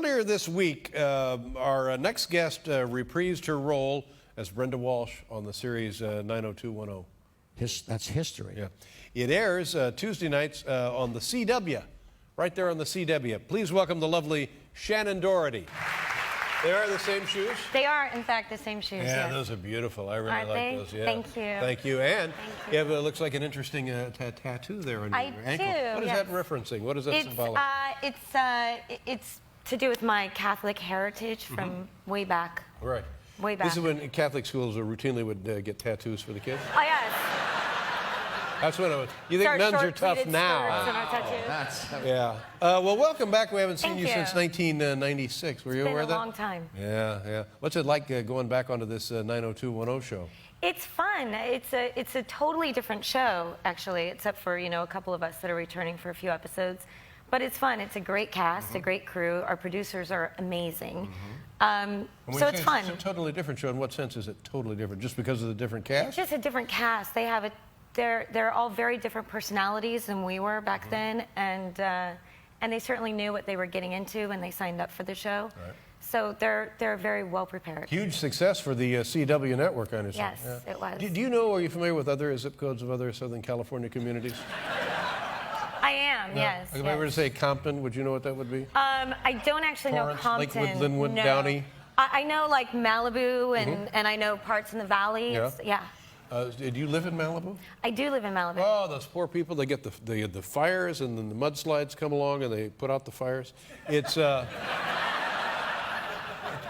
earlier this week, our next guest reprised her role as Brenda Walsh on the series 90210. That's history. Yeah. It airs Tuesday nights on the CW, right there on the CW. Please welcome the lovely Shannen Doherty. They are the same shoes? They are, in fact, the same shoes. Yeah, yes. those are beautiful. I really Aren't like they? those. Yeah. Thank you. Thank you. And Thank you have, it looks like an interesting tattoo there on your ankle. What is that referencing? What is that symbolic? It's to do with my Catholic heritage from way back. Right. Way back. This is when Catholic schools routinely would get tattoos for the kids? Oh, yes. That's what it was. You think nuns are tough now? Yeah. Well, welcome back. We haven't seen you since 1996. Were you aware of that? It's been a long time. Yeah, yeah. What's it like going back onto this 90210 show? It's fun. It's a totally different show, actually, except for, a couple of us that are returning for a few episodes. But it's fun. It's a great cast, a great crew. Our producers are amazing. So it's fun. It's a totally different show. In what sense is it totally different? Just because of the different cast? It's just a different cast. They're all very different personalities than we were back then, and they certainly knew what they were getting into when they signed up for the show. Right. So they're very well prepared. Huge success for the CW network, I understand. Yes, it was. Do you know, are you familiar with other zip codes of other Southern California communities? I am, yes. If I were to say Compton, would you know what that would be? I don't actually know Compton. Lakewood, Linwood, no. Downey? I know like Malibu and I know parts in the valley. Yeah. Did you live in Malibu? I do live in Malibu. Oh, those poor people, they get the fires and then the mudslides come along and they put out the fires. It's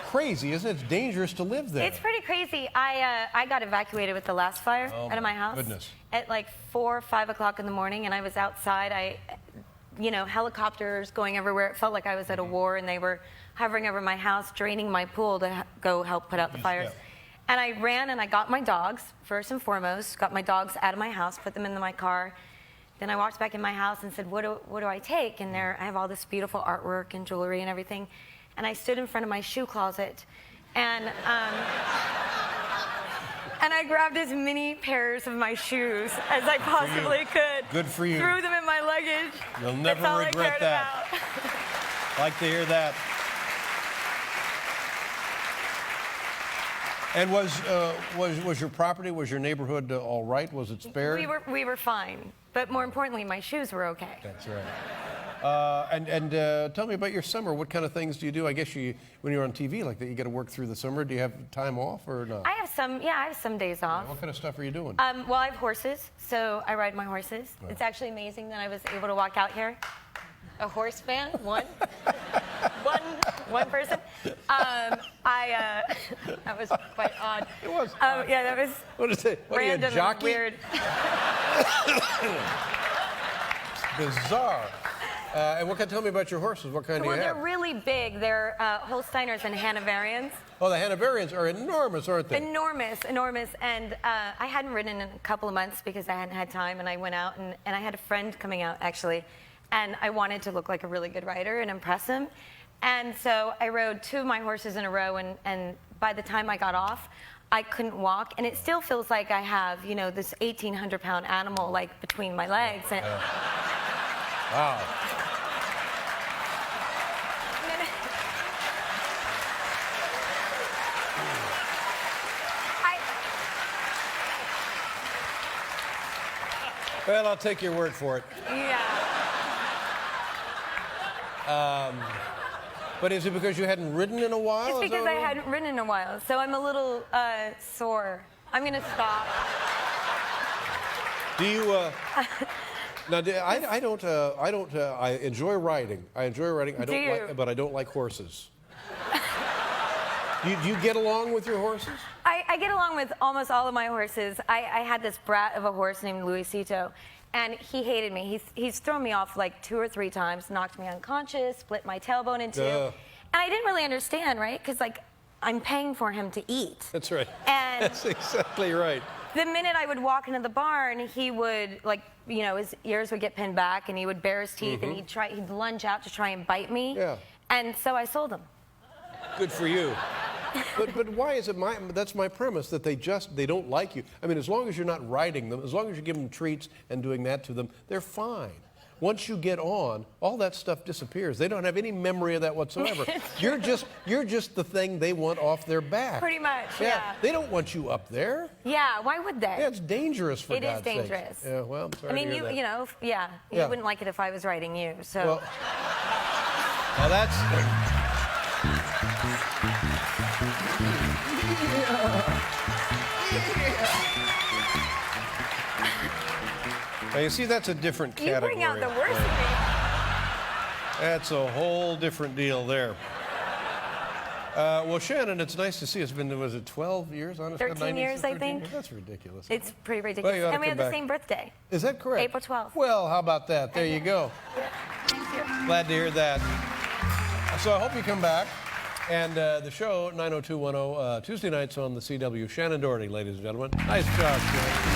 crazy, isn't it? It's dangerous to live there. It's pretty crazy. I got evacuated with the last fire out of my house. Goodness. At like 4 or 5 o'clock in the morning, and I was outside. Helicopters going everywhere. It felt like I was at a war, and they were hovering over my house, draining my pool to go help put out the fires. Yeah. And I ran and I got my dogs, first and foremost, got my dogs out of my house, put them in my car. Then I walked back in my house and said, what do I take? And there I have all this beautiful artwork and jewelry and everything. And I stood in front of my shoe closet and I grabbed as many pairs of my shoes as I possibly could. Good for you. Threw them in my luggage. You'll never regret that. Like to hear that. And was your property, was your neighborhood all right? Was it spared? We were fine, but more importantly, my shoes were okay. That's right. Tell me about your summer. What kind of things do you do? I guess when you're on TV like that, you got to work through the summer. Do you have time off or not? I have some days off. What kind of stuff are you doing? Well, I have horses, so I ride my horses. Right. It's actually amazing that I was able to walk out here. A horse fan, one person. That was quite odd. It was. Yeah, that was. What is it? What random, are you, a jockey? Weird. Bizarre. And tell me about your horses. What kind do you have? Well, they're really big. They're Holsteiners and Hanoverians. Oh, the Hanoverians are enormous, aren't they? Enormous. And I hadn't ridden in a couple of months because I hadn't had time, and I went out, and I had a friend coming out, actually, and I wanted to look like a really good rider and impress him. And so I rode 2 of my horses in a row, and by the time I got off, I couldn't walk, and it still feels like I have, this 1,800-pound animal, like, between my legs. And wow. Well, I'll take your word for it. Yeah. But is it because you hadn't ridden in a while? It's because I hadn't ridden in a while, so I'm a little sore. I'm going to stop. Do you? Now, I enjoy riding. But I don't like horses. Do you get along with your horses? I get along with almost all of my horses. I had this brat of a horse named Luisito, and he hated me. He's thrown me off like 2 or 3 times, knocked me unconscious, split my tailbone in 2. And I didn't really understand, right? Because, like, I'm paying for him to eat. That's right. And that's exactly right. The minute I would walk into the barn, he would, like, his ears would get pinned back, and he would bare his teeth, and he'd lunge out to try and bite me. Yeah. And so I sold him. Good for you. But why is it that's my premise, that they don't like you. I mean, as long as you're not riding them, as long as you give them treats and doing that to them, they're fine. Once you get on, all that stuff disappears. They don't have any memory of that whatsoever. You're just the thing they want off their back. Pretty much, yeah. They don't want you up there. Yeah, why would they? Yeah, it's dangerous for God's sake. It is dangerous. Yeah, well, I'm sorry I mean, to hear that. you know, yeah, you wouldn't like it if I was writing you, so. Well, that's... Now, you see, that's a different category. You bring out the worst in me. That's a whole different deal there. Well, Shannen, it's nice to see. It's been, was it 12 years? Honestly, 13 years, I think. Years? That's ridiculous. It's pretty ridiculous. Well, and we have the same birthday. Is that correct? April 12th. Well, how about that? There you go. Thank you. Glad to hear that. So I hope you come back. And the show, 90210, Tuesday nights on the CW. Shannen Doherty, ladies and gentlemen. Nice job, Shannen.